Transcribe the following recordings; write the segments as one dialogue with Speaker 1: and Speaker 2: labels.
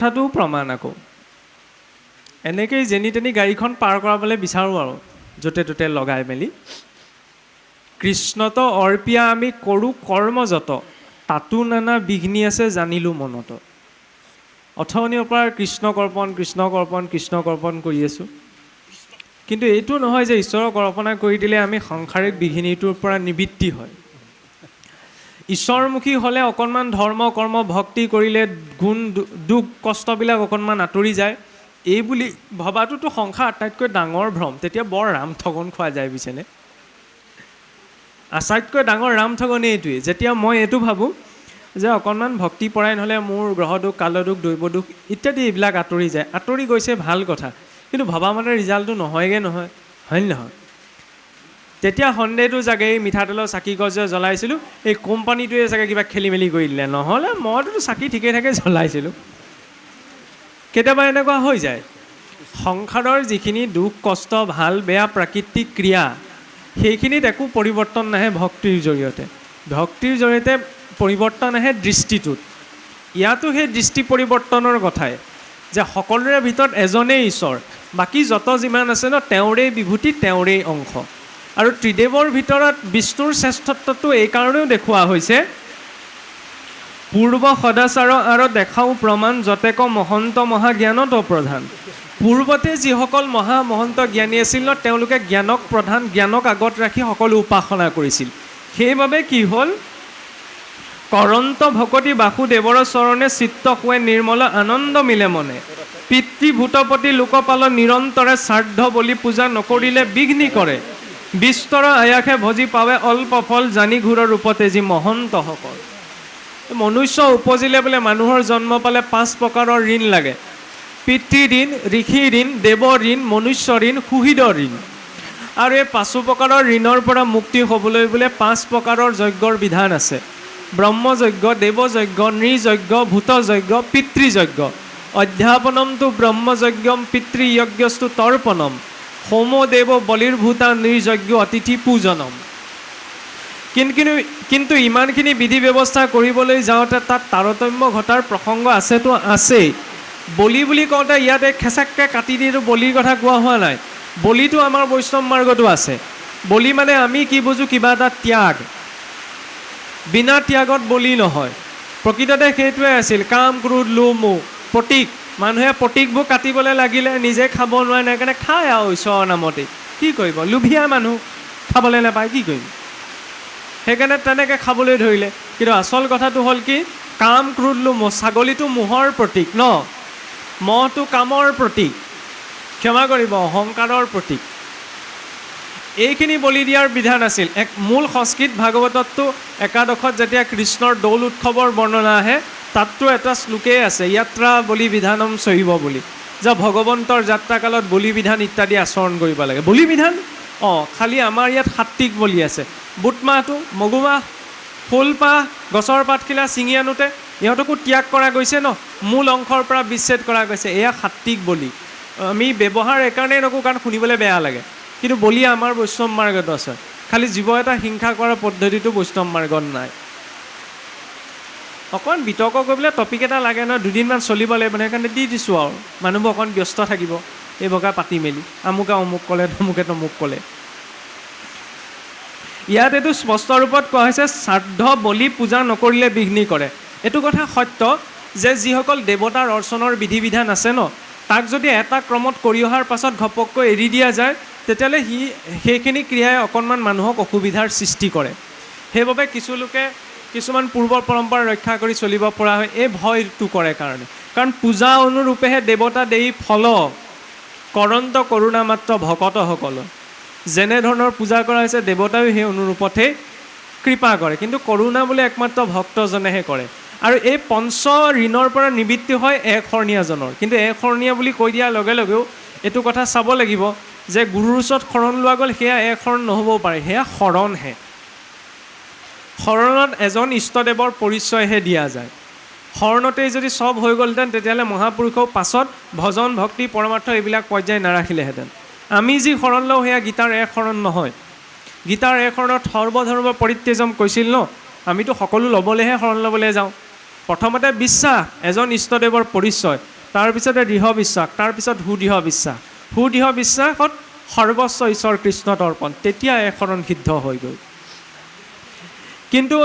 Speaker 1: কথাটো প্ৰমাণ আকৌ এনেকেই যেনি তেনি গাড়ীখন পাৰ কৰাবলৈ বিচাৰোঁ আৰু য'তে ত'তে লগাই মেলি কৃষ্ণত অৰ্পিয়া আমি কৰোঁ কৰ্মযত তাতো নানা বিঘ্নি আছে জানিলোঁ মনত অথনিৰ পৰা কৃষ্ণ কৰ্পণ কৰি আছোঁ কিন্তু এইটো নহয় যে ঈশ্বৰক কল্পনা কৰি দিলে আমি সাংসাৰিক বিঘিনিটোৰ পৰা নিবৃত্তি হয় ঈশ্বৰমুখী হ'লে অকণমান ধৰ্ম কৰ্ম ভক্তি কৰিলে গুণ দুখ কষ্টবিলাক অকণমান আঁতৰি যায় এই বুলি ভবাটোতো সংসাৰ আটাইতকৈ ডাঙৰ ভ্ৰম তেতিয়া বৰ ৰাম ঠগন খোৱা যায় বুজিছেনে আটাইতকৈ ডাঙৰ ৰাম ঠগন এইটোৱেই যেতিয়া মই এইটো ভাবোঁ যে অকণমান ভক্তিপৰায়ণ হ'লে মোৰ গ্ৰহ দুখ কাল দুখ দৈৱ দুখ ইত্যাদি এইবিলাক আঁতৰি যায় আঁতৰি গৈছে ভাল কথা কিন্তু ভবা মানে ৰিজাল্টটো নহয়গৈ নহয় হয় নহয় তেতিয়া সন্দেহটো জাগে এই মিঠাতেলৰ চাকি গছ যে জ্বলাইছিলোঁ এই কোম্পানীটোৱে চাগে কিবা খেলি মেলি কৰি দিলে নহ'লে মইতো চাকি ঠিকে থাকে জ্বলাইছিলোঁ কেতিয়াবা এনেকুৱা হৈ যায় সংসাৰৰ যিখিনি দুখ কষ্ট ভাল বেয়া প্ৰাকৃতিক ক্ৰিয়া সেইখিনিত একো পৰিৱৰ্তন নাহে ভক্তিৰ জৰিয়তে পৰিৱৰ্তন আহে দৃষ্টিটোত ইয়াতো সেই দৃষ্টি পৰিৱৰ্তনৰ কথাই যে সকলোৰে ভিতৰত এজনেই ঈশ্বৰ বাকী যত যিমান আছে ন তেওঁৰেই বিভূতি তেওঁৰেই অংশ আৰু ত্ৰিদেৱৰ ভিতৰত বিষ্ণুৰ শ্ৰেষ্ঠত্বটো এইকাৰণেও দেখুওৱা হৈছে পূৰ্ব সদাচাৰ আৰু দেখাও প্ৰমাণ যতেক মহন্ত মহাজ্ঞানত প্ৰধান পূৰ্বতে যিসকল মহামহন্ত জ্ঞানী আছিল ন তেওঁলোকে জ্ঞানক প্ৰধান জ্ঞানক আগত ৰাখি সকলো উপাসনা কৰিছিল সেইবাবে কি হ'ল কৰন্ত ভকতি বাসুদেৱৰ চৰণে চিত্ত শুৱে নিৰ্মল আনন্দ মিলে মনে পিতৃভূতপতি লোকপাল নিৰন্তৰে শ্ৰাদ্ধ বলি পূজা নকৰিলে বিঘ্নি কৰে বিস্তৰ আয়াসে ভজি পাৱে অল্প ফল জানি ঘূৰৰ ৰূপতে যি মহন্তসকল মনুষ্য উপজিলে বোলে মানুহৰ জন্ম পালে 5 প্ৰকাৰৰ ঋণ লাগে পিতৃ ঋণ ঋষি ঋণ দেৱ ঋণ মনুষ্য ঋণ সুহৃদ ঋণ আৰু এই 5 প্ৰকাৰৰ ঋণৰ পৰা মুক্তি হ'বলৈ বোলে 5 প্ৰকাৰৰ যজ্ঞৰ বিধান আছে ব্ৰহ্মযজ্ঞ দেৱযজ্ঞ নৃযজ্ঞ ভূতযজ্ঞ পিতৃযজ্ঞ অধ্যাপনমটো ব্ৰহ্মযজ্ঞম পিতৃযজ্ঞস্তু তৰ্পণম হোমদেৱ বলিৰ্ভূতা নৃযজ্ঞ অতিথি পূজনম কিন্তু ইমানখিনি বিধি ব্যৱস্থা কৰিবলৈ যাওঁতে তাত তাৰতম্য ঘটাৰ প্ৰসংগ আছেতো আছেই বলি বুলি কওঁতে ইয়াতে খেচাককৈ কাটি দিটো বলিৰ কথা কোৱা হোৱা নাই বলিটো আমাৰ বৈষ্ণৱ মাৰ্গতো আছে বলি মানে আমি কি বুজোঁ কিবা এটা ত্যাগ বিনা ত্যাগত বলি নহয় প্ৰকৃততে সেইটোৱে আছিল কাম ক্ৰোধ লোভ মোহ প্ৰতীক মানুহে প্ৰতীকবোৰ কাটিবলৈ লাগিলে নিজে খাব নোৱাৰে নাই কাৰণে খায় আৰু ঈশ্বৰৰ নামতে কি কৰিব লোভীয়া মানুহ খাবলৈ নাপায় কি কৰিম সেইকাৰণে তেনেকৈ খাবলৈ ধৰিলে কিন্তু আচল কথাটো হ'ল কি কাম ক্ৰোধ লোভ মোহ ছাগলীটো মোহৰ প্ৰতীক ন মহটো কামৰ প্ৰতীক ক্ষমা কৰিব অহংকাৰৰ প্ৰতীক এইখিনি বলি দিয়াৰ বিধান আছিল এক মূল সংস্কৃত ভাগৱতততো একাদশত যেতিয়া কৃষ্ণৰ দৌল উৎসৱৰ বৰ্ণনা আহে তাততো এটা শ্লোকেই আছে ইয়াত্ৰা বলি বিধানম চহিব বুলি যে ভগৱন্তৰ যাত্ৰাকালত বলি বিধান ইত্যাদি আচৰণ কৰিব লাগে বলি বিধান খালি আমাৰ ইয়াত সাত্বিক বলি আছে বুট মাহটো মগুমাহ ফুলপাহ গছৰ পাতখিলা ছিঙি আনোতে ইহঁতকো ত্যাগ কৰা গৈছে ন মূল অংশৰ পৰা বিচ্ছেদ কৰা গৈছে এয়া সাত্বিক বলি আমি ব্যৱহাৰ এইকাৰণেই নকৰোঁ কাৰণ শুনিবলৈ বেয়া লাগে কিন্তু বলি আমাৰ বৈষ্ণৱ মাৰ্গত আছে খালি জীৱ এটা হিংসা কৰাৰ পদ্ধতিটো বৈষ্ণৱ মাৰ্গত নাই অকণমান বিতৰ্ক কৰিবলৈ টপিক এটা লাগে নহয় দুদিনমান চলিব লাগিব সেইকাৰণে দি দিছোঁ আৰু মানুহবোৰ অকণ ব্যস্ত থাকিব এই বগা পাতি মেলি আমুকে অমুক ক'লে তমুকে তমুক ক'লে ইয়াত এইটো স্পষ্ট ৰূপত কোৱা হৈছে শ্ৰাদ্ধ বলি পূজা নকৰিলে বিঘ্নি কৰে এইটো কথা সত্য যে যিসকল দেৱতাৰ অৰ্চনৰ বিধি বিধান আছে ন তাক যদি এটা ক্ৰমত কৰি অহাৰ পাছত ঘপককৈ এৰি দিয়া যায় তেতিয়াহ'লে সেইখিনি ক্ৰিয়াই অকণমান মানুহক অসুবিধাৰ সৃষ্টি কৰে সেইবাবে কিছু লোকে কিছুমান পূৰ্বৰ পৰম্পৰা ৰক্ষা কৰি চলিব পৰা হয় এই ভয়টো কৰে কাৰণ পূজা অনুৰূপেহে দেৱতা দেই ফল কৰন্ত কৰোণা মাত্ৰ ভকতসকল যেনেধৰণৰ পূজা কৰা হৈছে দেৱতায়ো সেই অনুৰূপতহে কৃপা কৰে কিন্তু কৰোণা বোলে একমাত্ৰ ভক্তজনেহে কৰে আৰু এই পঞ্চ ঋণৰ পৰা নিবৃত্তি হয় এক শৰণীয়াজনৰ কিন্তু এক শৰণীয়া বুলি কৈ দিয়াৰ লগে লগেও এইটো কথা চাব লাগিব যে গুৰুৰ ওচৰত শৰণ লোৱা গ'ল সেয়া এক শৰণ নহ'বও পাৰে সেয়া শৰণহে শৰণত এজন ইষ্টদেৱৰ পৰিচয়হে দিয়া যায় শৰণতেই যদি চব হৈ গ'লহেঁতেন তেতিয়াহ'লে মহাপুৰুষেও পাছত ভজন ভক্তি পৰমাৰ্থ এইবিলাক পৰ্যায় নাৰাখিলেহেঁতেন আমি যি শৰণ লওঁ সেয়া গীতাৰ এক শৰণ নহয় গীতাৰ এক শৰণত সৰ্বধৰ্ম পৰিত্যাজম কৈছিল ন আমিতো সকলো ল'বলৈহে শৰণ ল'বলৈ যাওঁ প্ৰথমতে বিশ্বাস, এজন ইষ্টদেৱৰ পৰিচয়, তাৰপিছতে দৃঢ় বিশ্বাস, তাৰপিছত সুদৃঢ় বিশ্বাস। সুদৃঢ় বিশ্বাসত সৰ্বস্ব ঈশ্বৰ কৃষ্ণত অৰ্পণ, তেতিয়া একশৰণ সিদ্ধ হৈ গ'ল। কিন্তু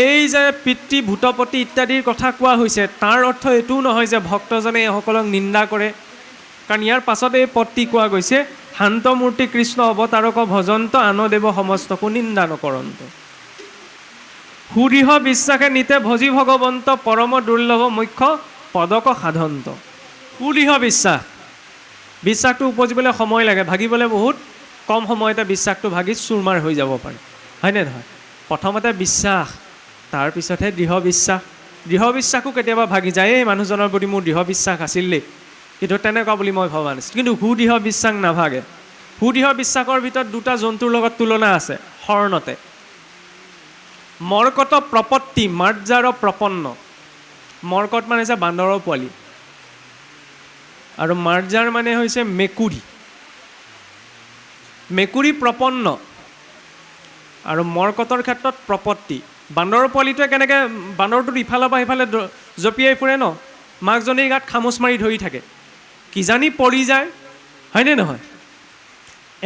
Speaker 1: এই যে পিতৃ ভূতপতি ইত্যাদিৰ কথা কোৱা হৈছে, তাৰ অৰ্থ এইটোও নহয় যে ভক্তজনে এইসকলক নিন্দা কৰে। কাৰণ ইয়াৰ পাছত এই পদটি কোৱা গৈছে, শান্তমূৰ্তি কৃষ্ণ অৱতাৰক ভজন্ত আন দেৱ সমস্তকো নিন্দা নকৰন্ত। সুদৃঢ় বিশ্বাসে নিতে ভজি ভগৱন্ত পৰম দুৰ্লভ মুখ্য পদক সাধন্ত। সুদৃঢ় বিশ্বাস, বিশ্বাসটো উপজিবলৈ সময় লাগে, ভাগিবলৈ বহুত কম সময়তে বিশ্বাসটো ভাগি চুৰমাৰ হৈ যাব পাৰে, হয়নে নহয়? প্ৰথমতে বিশ্বাস, তাৰপিছতহে দৃঢ় বিশ্বাস। দৃঢ় বিশ্বাসো কেতিয়াবা ভাগি যায়, এই মানুহজনৰ প্ৰতি মোৰ দৃঢ় বিশ্বাস আছিল দেই, কিন্তু তেনেকুৱা বুলি মই ভবা নাছিলোঁ। কিন্তু সুদৃঢ় বিশ্বাস নাভাগে। সুদৃঢ় বিশ্বাসৰ ভিতৰত দুটা জন্তুৰ লগত তুলনা আছে শৰণতে। মৰ্কট প্ৰপত্তি, মাৰ্জাৰ প্ৰপন্ন। মৰ্কট মানে হৈছে বান্দৰৰ পোৱালি, আৰু মাৰ্জাৰ মানে হৈছে মেকুৰী। মেকুৰী প্ৰপন্ন আৰু মৰ্কটৰ ক্ষেত্ৰত প্ৰপত্তি। বান্দৰৰ পোৱালিটোৱে কেনেকৈ, বান্দৰটোত ইফালৰ পৰা সিফালে জঁপিয়াই ফুৰে ন, মাকজনীৰ গাত খামোচ মাৰি ধৰি থাকে, কিজানি পৰি যায়, হয়নে নহয়?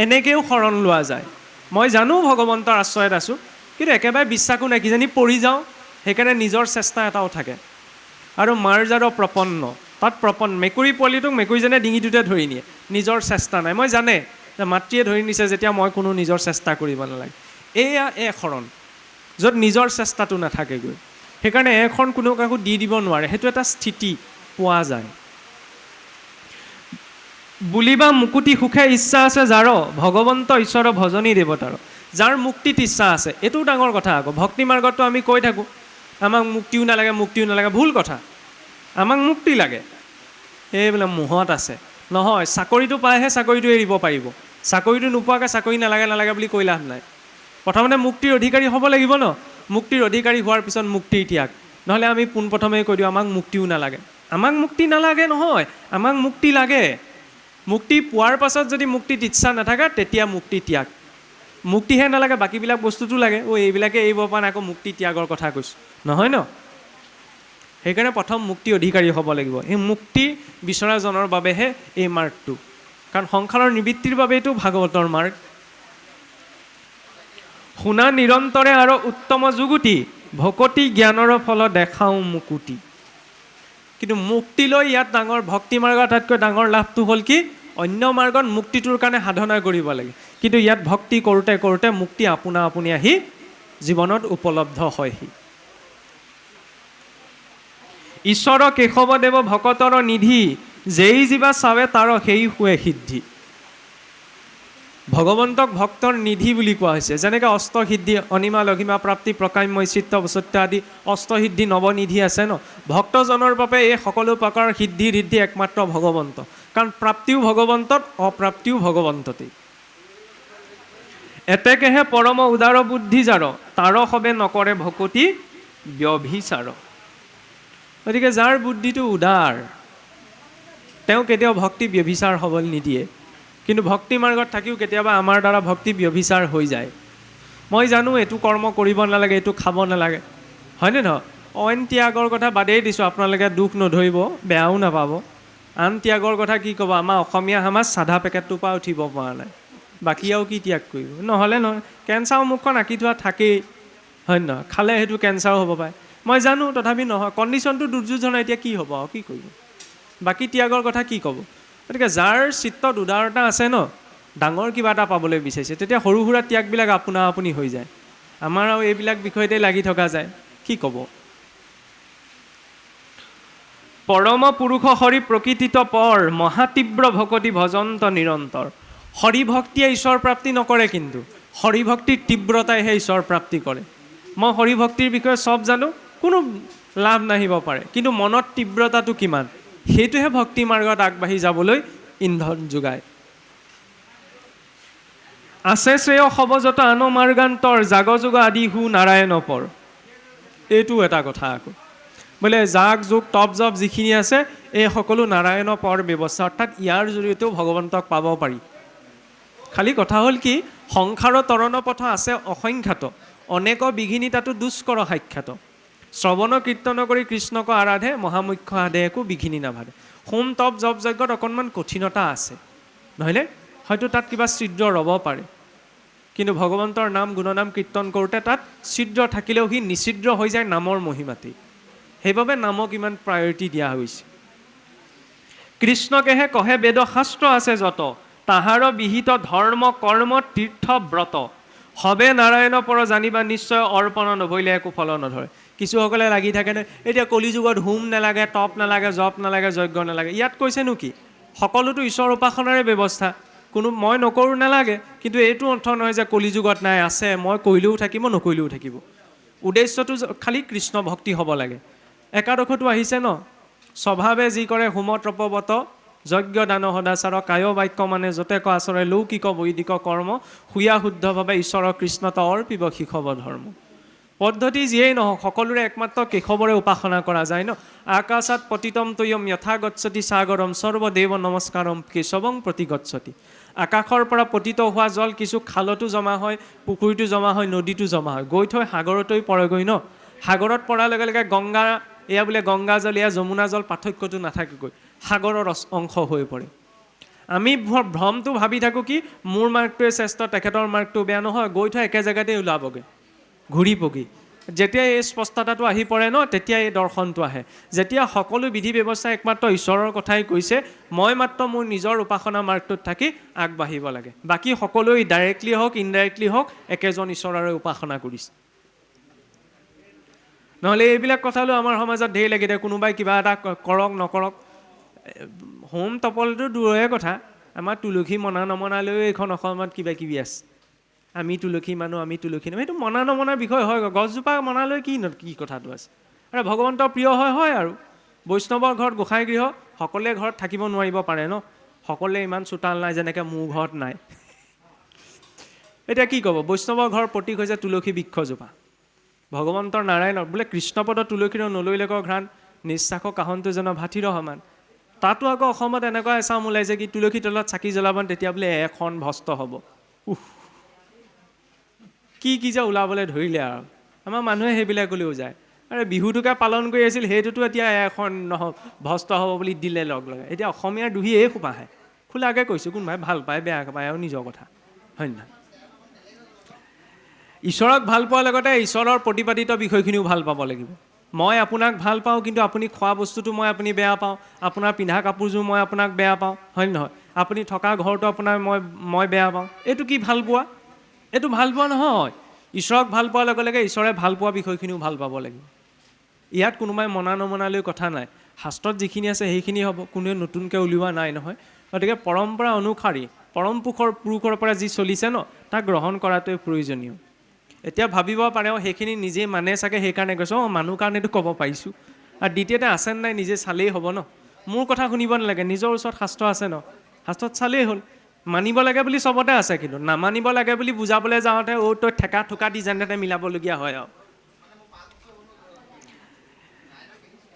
Speaker 1: এনেকৈও শৰণ লোৱা যায়। মই জানো ভগৱন্তৰ আশ্ৰয়ত আছোঁ, কিন্তু একেবাৰে বিশ্বাসো নাই, কিজানি পৰি যাওঁ, সেইকাৰণে নিজৰ চেষ্টা এটাও থাকে। আৰু মাৰ্জাৰ প্ৰপন্ন, তাত প্ৰপন্ন, মেকুৰী পোৱালিটোক মেকুৰীজনে ডিঙিটোতে ধৰি নিয়ে, নিজৰ চেষ্টা নাই। মই জানে যে মাতৃয়ে ধৰি নিছে যেতিয়া মই কোনো নিজৰ চেষ্টা কৰিব নালাগে। এয়া শৰণ, য'ত নিজৰ চেষ্টাটো নাথাকেগৈ। সেইকাৰণে শৰণ কোনো কাকো দি দিব নোৱাৰে, সেইটো এটা স্থিতি পোৱা যায়। বুলিবা মুকুতি সুখে ইচ্ছা আছে যাৰ, ভগৱন্ত ঈশ্বৰ ভজনী দেৱতাৰ। যাৰ মুক্তিত ইচ্ছা আছে, এইটোও ডাঙৰ কথা আকৌ। ভক্তি মাৰ্গতটো আমি কৈ থাকোঁ আমাক মুক্তিও নালাগে, মুক্তিও নালাগে, ভুল কথা। আমাক মুক্তি লাগে, এইবিলাক মোহত আছে। নহয়, চাকৰিটো পালেহে চাকৰিটো এৰিব পাৰিব। চাকৰিটো নোপোৱাকৈ চাকৰি নালাগে নালাগে বুলি কৈ লাভ নাই। প্ৰথমতে মুক্তিৰ অধিকাৰী হ'ব লাগিব ন। মুক্তিৰ অধিকাৰী হোৱাৰ পিছত মুক্তিৰ ত্যাগ। নহ'লে আমি পোনপ্ৰথমেই কৈ দিওঁ আমাক মুক্তিও নালাগে। আমাক মুক্তি নালাগে নহয়, আমাক মুক্তি লাগে। মুক্তি পোৱাৰ পাছত যদি মুক্তিত ইচ্ছা নাথাকে, তেতিয়া মুক্তি ত্যাগ। মুক্তিহে নালাগে, বাকীবিলাক বস্তুটো লাগে। এইবিলাকে এৰিব পৰা নাই, আকৌ মুক্তি ত্যাগৰ কথা কৈছোঁ, নহয় ন? সেইকাৰণে প্ৰথম মুক্তি অধিকাৰী হ'ব লাগিব। এই মুক্তি বিচৰাজনৰ বাবেহে এই মাৰ্গটো, কাৰণ সংসাৰৰ নিবৃত্তিৰ বাবেইটো ভাগৱতৰ মাৰ্গ। শুনা নিৰন্তৰে আৰু উত্তম যুগুতি, ভকতি জ্ঞানৰ ফল দেখাওঁ মুকুতি। কিন্তু মুক্তি লৈ ইয়াত ডাঙৰ ভক্তি মাৰ্গৰ আটাইতকৈ ডাঙৰ লাভটো হ'ল কি, অন্য মাৰ্গত মুক্তিটোৰ কাৰণে সাধনা কৰিব লাগে, কিন্তু ইয়াত ভক্তি কৰোঁতে কৰোঁতে মুক্তি আপোনা আপুনি আহি জীৱনত উপলব্ধ হয়হি। ঈশ্বৰ কেশৱদেৱ ভকতৰ নিধি, যেই জীৱা চাৱে তাৰ সেই শুৱে সিদ্ধি। ভগৱন্তক ভক্তৰ নিধি বুলি কোৱা হৈছে। যেনেকৈ অষ্টসিদ্ধি, অনিমা লঘিমা প্ৰাপ্তি প্ৰকাম্য চিত্ত সত্য আদি অষ্টসিদ্ধি নৱনিধি আছে ন, ভক্তজনৰ বাবে এই সকলো প্ৰকাৰৰ সিদ্ধি ঋদ্ধি একমাত্ৰ ভগৱন্ত। কাৰণ প্ৰাপ্তিও ভগৱন্তত, অপ্ৰাপ্তিও ভগৱন্ততেই। এতেকেহে পৰম উদাৰ বুদ্ধি যাৰ, তাৰ সবে নকৰে ভকতি ব্যভিচাৰ। গতিকে যাৰ বুদ্ধিটো উদাৰ, তেওঁ কেতিয়াও ভক্তি ব্যভিচাৰ হ'বলৈ নিদিয়ে। কিন্তু ভক্তি মাৰ্গত থাকিও কেতিয়াবা আমাৰ দ্বাৰা ভক্তি ব্যভিচাৰ হৈ যায়। মই জানো এইটো কৰ্ম কৰিব নালাগে, এইটো খাব নালাগে, হয়নে নহয়? অইন ত্যাগৰ কথা বাদেই দিছোঁ, আপোনালোকে দুখ নধৰিব, বেয়াও নাপাব। আন ত্যাগৰ কথা কি ক'ব, আমাৰ অসমীয়া সমাজ চাধা পেকেটটোৰ পৰা উঠিব পৰা নাই, বাকী আৰু কি ত্যাগ কৰিব? নহ'লে নহয়, কেঞ্চাৰ মুখখন আঁকি থোৱা থাকেই, হয় নহয়? খালে সেইটো কেঞ্চাৰো হ'ব পাৰে, মই জানো, তথাপি নহয়, কণ্ডিশ্যনটো দুৰ্যোধনৰ, এতিয়া কি হ'ব আৰু কি কৰিব? বাকী ত্যাগৰ কথা কি ক'ব? গতিকে যাৰ চিত্তত উদাৰতা আছে ন, ডাঙৰ কিবা এটা পাবলৈ বিচাৰিছে, তেতিয়া সৰু সুৰা ত্যাগবিলাক আপোনা আপুনি হৈ যায়। আমাৰ আৰু এইবিলাক বিষয়তে লাগি থকা যায়, কি ক'ব? পৰম পুৰুষ হৰি প্ৰকৃতিত পৰ, মহাতীব্ৰ ভকতি ভজন্ত নিৰন্তৰ। হৰি ভক্তিয়ে ঈশ্বৰ প্ৰাপ্তি নকৰে, কিন্তু হৰি ভক্তিৰ তীব্ৰতাইহে ঈশ্বৰ প্ৰাপ্তি কৰে। মই হৰি ভক্তিৰ বিষয়ে চব জানো, কোনো লাভ নাহিব পাৰে, কিন্তু মনত তীব্ৰতাটো কিমান, সেইটোহে ভক্তি মাৰ্গত আগবাঢ়ি যাবলৈ ইন্ধন যোগায়। আছে শ্ৰেয় সবজত আন মাৰ্গান্তৰ, জাগযোগ আদি হু নাৰায়ণ পৰ। এইটো এটা কথা আকৌ, বোলে জাগ যোগ তপ জপ যিখিনি আছে, এই সকলো নাৰায়ণ পৰ ব্যৱস্থা, অৰ্থাৎ ইয়াৰ জৰিয়তেও ভগৱন্তক পাব পাৰি। খালি কথা হ'ল কি, সংসাৰৰ তৰণ পথ আছে অসংখ্যাত, অনেক বিঘিনি তাতো দুষ্কৰ সাক্ষাৎ। শ্ৰৱণ কীৰ্তন কৰি কৃষ্ণক আৰাধে মহামুখ্য আধে একো বিঘিনি নাভাদে। হোম তপ জপ যজ্ঞত অকণমান কঠিনতা আছে, নহয়নে? হয়তো তাত কিবা ছিদ্ৰ ৰ'ব পাৰে, কিন্তু ভগৱন্তৰ নাম গুণনাম কীৰ্তন কৰোঁতে তাত ছিদ্ৰ থাকিলেও সি নিছিদ্ৰ হৈ যায় নামৰ মহিমাতেই। সেইবাবে নামক ইমান প্ৰায়ৰিটি দিয়া হৈছে। কৃষ্ণকেহে কহে বেদ শাস্ত্ৰ আছে যত, তাহাৰ বিহিত ধৰ্ম কৰ্ম তীৰ্থ ব্ৰত, হবে নাৰায়ণ পৰ জানিবা নিশ্চয়, অৰ্পণ নভৰিলে একো ফল নধৰে। কিছুসকলে লাগি থাকেনে, এতিয়া কলিযুগত হোম নালাগে, তপ নালাগে, জপ নালাগে, যজ্ঞ নালাগে। ইয়াত কৈছেনো কি? সকলোতো ঈশ্বৰ উপাসনাৰে ব্যৱস্থা, কোনো মই নকৰোঁ নালাগে, কিন্তু এইটো অৰ্থ নহয় যে কলিযুগত নাই, আছে, মই কৰিলেও থাকিব নকৰিলেও থাকিব। উদ্দেশ্যটো খালি কৃষ্ণ ভক্তি হ'ব লাগে। একাদশতো আহিছে ন, স্বভাৱে যি কৰে হোম তপবত, যজ্ঞ দান সদাচাৰ, কায় বাক্য মানে যতে ক আচৰে, লৌকিক বৈদিক কৰ্ম, সুয়া শুদ্ধভাৱে ঈশ্বৰ কৃষ্ণত অৰ্পিব শিখব ধৰ্ম। পদ্ধতি যিয়েই নহওক সকলোৰে একমাত্ৰ কেশৱৰে উপাসনা কৰা যায় ন। আকাশাত পতিতম তৈয়ম যথা গচ্ছতি সাগৰম, সৰ্বদেৱ নমস্কাৰম কেশৱং প্ৰতি গচ্ছতি। আকাশৰ পৰা পতিত হোৱা জল কিছু খালতো জমা হয়, পুখুৰীটো জমা হয়, নদীটো জমা হয়, গৈ থৈ সাগৰতেই পৰেগৈ ন। সাগৰত পৰাৰ লগে লগে গংগা, এয়া বোলে গংগা জল, এয়া যমুনা জল, পাৰ্থক্যটো নাথাকেগৈ, সাগৰৰ অংশ হৈ পৰে। আমি ভ্ৰমটো ভাবি থাকোঁ কি মোৰ মাৰ্কটোৱে শ্ৰেষ্ঠ, তেখেতৰ মাৰ্কটো বেয়া, নহয়, গৈ থৈ একে জেগাতেই ওলাবগৈ, ঘূৰি পকি। যেতিয়া এই স্পষ্টতাটো আহি পৰে ন, তেতিয়া এই দৰ্শনটো আহে। যেতিয়া সকলো বিধি ব্যৱস্থা একমাত্ৰ ঈশ্বৰৰ কথাই কৈছে, মই মাত্ৰ মোৰ নিজৰ উপাসনা মাৰ্গটোত থাকি আগবাঢ়িব লাগে। বাকী সকলোৱে ডাইৰেক্টলি হওক ইনডাইৰেক্টলি হওক একেজন ঈশ্বৰৰে উপাসনা কৰিছে। নহ'লে এইবিলাক কথালৈ আমাৰ সমাজত ঢেৰ লাগি থাকে, কোনোবাই কিবা এটা কৰক নকৰক। হোম তপলটো দূৰৰে কথা, আমাৰ তুলসী মনা নমনালৈও এইখন অসমত কিবা কিবি আছে। আমি তুলসী মানুহ, আমি তুলসী নহয়, সেইটো মনা নমনাৰ বিষয় হয়। গছজোপা মনালৈ কি কথাটো আছে? আৰু ভগৱন্তৰ প্ৰিয় হয় আৰু বৈষ্ণৱৰ ঘৰত গোসাঁই গৃহ সকলোৱে ঘৰত থাকিব নোৱাৰিব পাৰে ন, সকলোৱে ইমান চোতাল নাই যেনেকৈ মোৰ ঘৰত নাই। এতিয়া কি ক'ব, বৈষ্ণৱৰ ঘৰৰ প্ৰতীক হৈছে তুলসী বৃক্ষজোপা। ভগৱন্তৰ নাৰায়ণৰ বোলে কৃষ্ণপদ তুলসীৰ নলৈলেকৰ ঘ্ৰাণ, নিশ্বাসৰ কাহনটো যেন ভাতিৰ সমান। তাতো আকৌ অসমত এনেকুৱা এচাম ওলাইছে কি তুলসী তলত চাকি জ্বলাব, তেতিয়া বোলে এখন ভস্ত হ'ব। কি যে ওলাবলৈ ধৰিলে আৰু আমাৰ মানুহে সেইবিলাকলৈও যায়। আৰে বিহুটোকে পালন কৰি আছিল, সেইটোতো এতিয়া এখন ভস্ত হ'ব বুলি দিলে লগ লগে। এতিয়া অসমীয়াৰ দুহি এই সোপাহে, খোলাকৈ কৈছোঁ, কোনোবাই ভাল পায় বেয়া পায় আৰু নিজৰ কথা, হয় নহয়? ঈশ্বৰক ভাল পোৱাৰ লগতে ঈশ্বৰৰ প্ৰতিপাদিত বিষয়খিনিও ভাল পাব লাগিব। মই আপোনাক ভাল পাওঁ, কিন্তু আপুনি খোৱা বস্তুটো আপুনি বেয়া পাওঁ, আপোনাৰ পিন্ধা কাপোৰযোৰ মই আপোনাক বেয়া পাওঁ, হয় নহয়? আপুনি থকা ঘৰটো আপোনাৰ মই বেয়া পাওঁ, এইটো কি ভাল পোৱা? এইটো ভাল পোৱা নহয়। ঈশ্বৰক ভাল পোৱাৰ লগে লগে ঈশ্বৰে ভাল পোৱা বিষয়খিনিও ভাল পাব লাগিব। ইয়াত কোনোবাই মনা নমনালৈ কথা নাই, শাস্ত্ৰত যিখিনি আছে সেইখিনি হ'ব, কোনোৱে নতুনকৈ উলিওৱা নাই নহয়। গতিকে পৰম্পৰা অনুসাৰী পৰম পুৰুষৰ পৰা যি চলিছে ন, তাক গ্ৰহণ কৰাটোৱে প্ৰয়োজনীয়। এতিয়া ভাবিব পাৰে সেইখিনি নিজে মানে চাগে, সেইকাৰণে কৈছোঁ মানুহ কাৰণেতো ক'ব পাৰিছোঁ। আৰু দ্বিতীয়তে আছে নাই নিজে চালেই হ'ব ন, মোৰ কথা শুনিব নালাগে, নিজৰ ওচৰত শাস্ত্ৰ আছে ন, শাস্ত্ৰত চালেই হ'ল। মানিব লাগে বুলি চবতে আছে, কিন্তু নামানিব লাগে বুলি বুজাবলৈ যাওঁতে তই ঠেকা ঠোকা দি যেনে তেনে মিলাবলগীয়া হয় আৰু।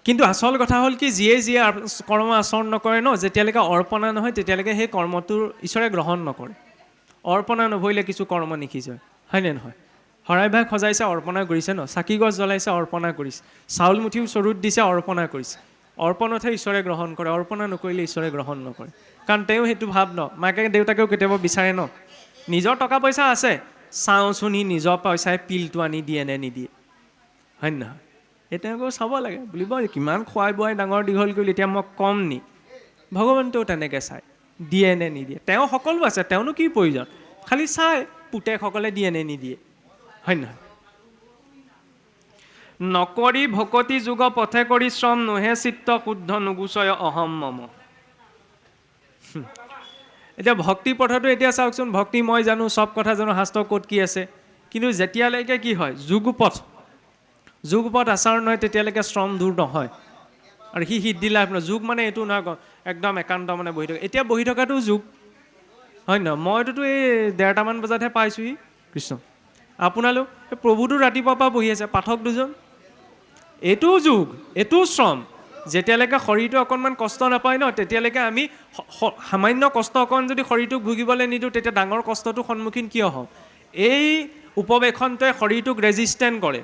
Speaker 1: কিন্তু আচল কথা হ'ল কি, যিয়ে কৰ্ম আচৰণ নকৰে ন, যেতিয়ালৈকে অৰ্পণা নহয় তেতিয়ালৈকে সেই কৰ্মটোৰ ঈশ্বৰে গ্ৰহণ নকৰে। অৰ্পণা নভৰিলে কিছু কৰ্ম নিশিজয়, হয়নে নহয়? শৰাই ভাগ সজাইছে, অৰ্পণা কৰিছে ন, চাকি গছ জ্বলাইছে, অৰ্পণা কৰিছে, চাউল মুঠিও চৰুত দিছে, অৰ্পণা কৰিছে। অৰ্পণতহে ঈশ্বৰে গ্ৰহণ কৰে, অৰ্পণা নকৰিলে ঈশ্বৰে গ্ৰহণ নকৰে। কাৰণ তেওঁ সেইটো ভাৱ ন, মাকে দেউতাকেও কেতিয়াবা বিচাৰে ন, নিজৰ টকা পইচা আছে, চাওঁচোন সি নিজৰ পইচাই পিলটো আনি দিয়ে নে নিদিয়ে, হয় নহয়? এই তেওঁলোকেও চাব লাগে, বুলিব কিমান খুৱাই বোৱাই ডাঙৰ দীঘল কৰিলে, এতিয়া মই কম নি? ভগৱন্তেও তেনেকৈ চায়, দিয়ে নে নিদিয়ে। তেওঁ সকলো আছে, তেওঁনো কি প্ৰয়োজন, খালি চাই পুতেকসকলে দিয়ে নে নিদিয়ে, হয় নহয়? নকৰি ভকতি যুগ পথে কৰি শ্ৰম, নোহে চিত্ত শুদ্ধ নুগুচয় অহম মম। এতিয়া ভক্তি পথতো এতিয়া চাওকচোন, ভক্তি মই জানো, চব কথা জানো, শাস্ত্ৰ ক'ত কি আছে, কিন্তু যেতিয়ালৈকে কি হয় যুগপথ আচৰণ নহয়, তেতিয়ালৈকে শ্ৰম দূৰ নহয়। আৰু সি সিদ্ধি লাভ নহয়। যুগ মানে এইটো নহয় একদম একান্ত মানে বহি থকা, এতিয়া বহি থকাটো যুগ, হয় নহয়? মইতোতো এই 1:30মান বজাতহে পাইছোঁহি কৃষ্ণ। আপোনালোক প্ৰভুটো ৰাতিপুৱাৰ পৰা বহি আছে, পাঠক দুজন, এইটোও যুগ, এইটোও শ্ৰম। যেতিয়ালৈকে শৰীৰটো অকণমান কষ্ট নাপায় ন, তেতিয়ালৈকে আমি সামান্য কষ্ট অকণ যদি শৰীৰটোক ভুগিবলৈ নিদিওঁ, তেতিয়া ডাঙৰ কষ্টটোৰ সন্মুখীন কিয় হওঁ? এই উপৱেশনটোৱে শৰীৰটোক ৰেজিষ্টেণ্ট কৰে।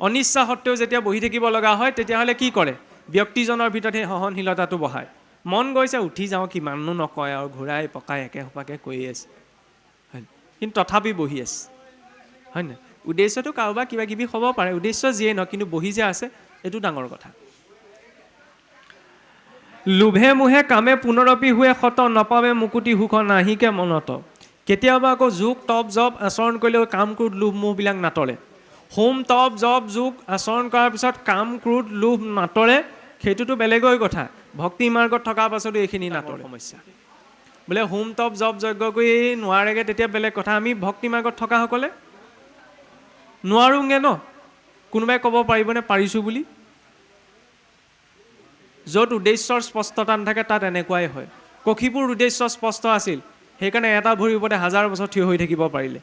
Speaker 1: অনিচ্ছা সত্ত্বেও যেতিয়া বহি থাকিব লগা হয় তেতিয়াহ'লে কি কৰে ব্যক্তিজনৰ ভিতৰত সেই সহনশীলতাটো বহায় মন গৈছে উঠি যাওঁ কিমাননো নকয় আৰু ঘূৰাই পকাই একে সোপাকে কৰি আছে হয় কিন্তু তথাপি বহি আছে হয় নাই উদ্দেশ্যটো কাৰোবাৰ কিবা কিবি হ'ব পাৰে উদ্দেশ্য যিয়ে নহয় কিন্তু বহি যে আছে এইটো ডাঙৰ কথা লোভে মোহে কামে পুনৰপি হুৱে ক্ষত নপাৱে মুকুতি সুখ নাহিকে মনত কেতিয়াবা আকৌ যোগ তপ জপ আচৰণ কৰিলেও কাম ক্ৰোধ লোভ মোহবিলাক নাটৰে হোম তপ জপ যোগ আচৰণ কৰাৰ পিছত কাম ক্ৰোধ লোভ নাটৰে সেইটোতো বেলেগৈ কথা ভক্তি মাৰ্গত থকাৰ পাছতো এইখিনি নাটৰে সমস্যা বোলে হোম তপ জপ যজ্ঞ কৰি নোৱাৰেগৈ তেতিয়া বেলেগ কথা আমি ভক্তি মাৰ্গত থকাসকলে নোৱাৰোঁগৈ ন কোনোবাই ক'ব পাৰিবনে পাৰিছোঁ বুলি য'ত উদ্দেশ্যৰ স্পষ্টতা নাথাকে তাত এনেকুৱাই হয় কক্ষীপুৰ উদ্দেশ্য স্পষ্ট আছিল সেইকাৰণে এটা ভৰিৰ ওপৰতে 1000 বছৰ থিয় হৈ থাকিব পাৰিলে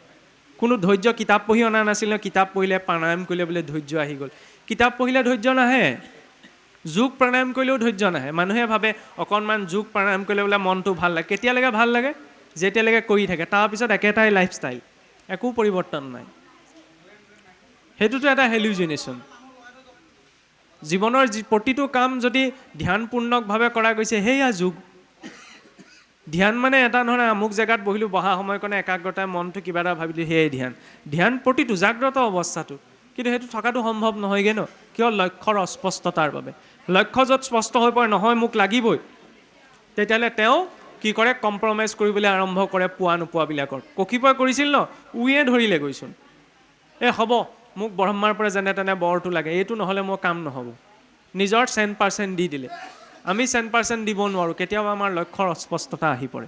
Speaker 1: কোনো ধৈৰ্য কিতাপ পঢ়ি অনা নাছিল ন কিতাপ পঢ়িলে প্ৰাণায়াম কৰিলে বোলে ধৈৰ্য আহি গ'ল কিতাপ পঢ়িলে ধৈৰ্য নাহে যোগ প্ৰাণায়াম কৰিলেও ধৈৰ্য নাহে মানুহে ভাবে অকণমান যোগ প্ৰাণায়াম কৰিলে বোলে মনটো ভাল লাগে কেতিয়ালৈকে ভাল লাগে যেতিয়ালৈকে কৰি থাকে তাৰপিছত একেটাই লাইফষ্টাইল একো পৰিৱৰ্তন নাই সেইটোতো এটা হেলুজিনেশ্যন জীৱনৰ প্ৰতিটো কাম যদি ধ্যানপূৰ্ণকভাৱে কৰা গৈছে সেয়া যোগ ধ্যান মানে এটা নহয় আমুক জেগাত বহিলোঁ বহা সময়কণে একাগ্ৰতাই মনটো কিবা এটা ভাবিলোঁ সেয়াই ধ্যান প্ৰতিটো জাগ্ৰত অৱস্থাটো কিন্তু সেইটো থকাটো সম্ভৱ নহয়গৈ ন কিয় লক্ষ্যৰ অস্পষ্টতাৰ বাবে লক্ষ্য য'ত স্পষ্ট হৈ পৰে নহয় মোক লাগিবই তেতিয়াহ'লে তেওঁ কি কৰে কম্প্ৰমাইজ কৰিবলৈ আৰম্ভ কৰে পোৱা নোপোৱাবিলাকৰ কক্ষীপই কৰিছিল ন উয়ে ধৰিলে গৈচোন হ'ব মোক ব্ৰহ্মাৰ পৰা যেনে তেনে বৰটো লাগে এইটো নহ'লে মোৰ কাম নহ'ব নিজৰ 100% দি দিলে আমি 100% দিব নোৱাৰোঁ কেতিয়াবা আমাৰ লক্ষ্যৰ অস্পষ্টতা আহি পৰে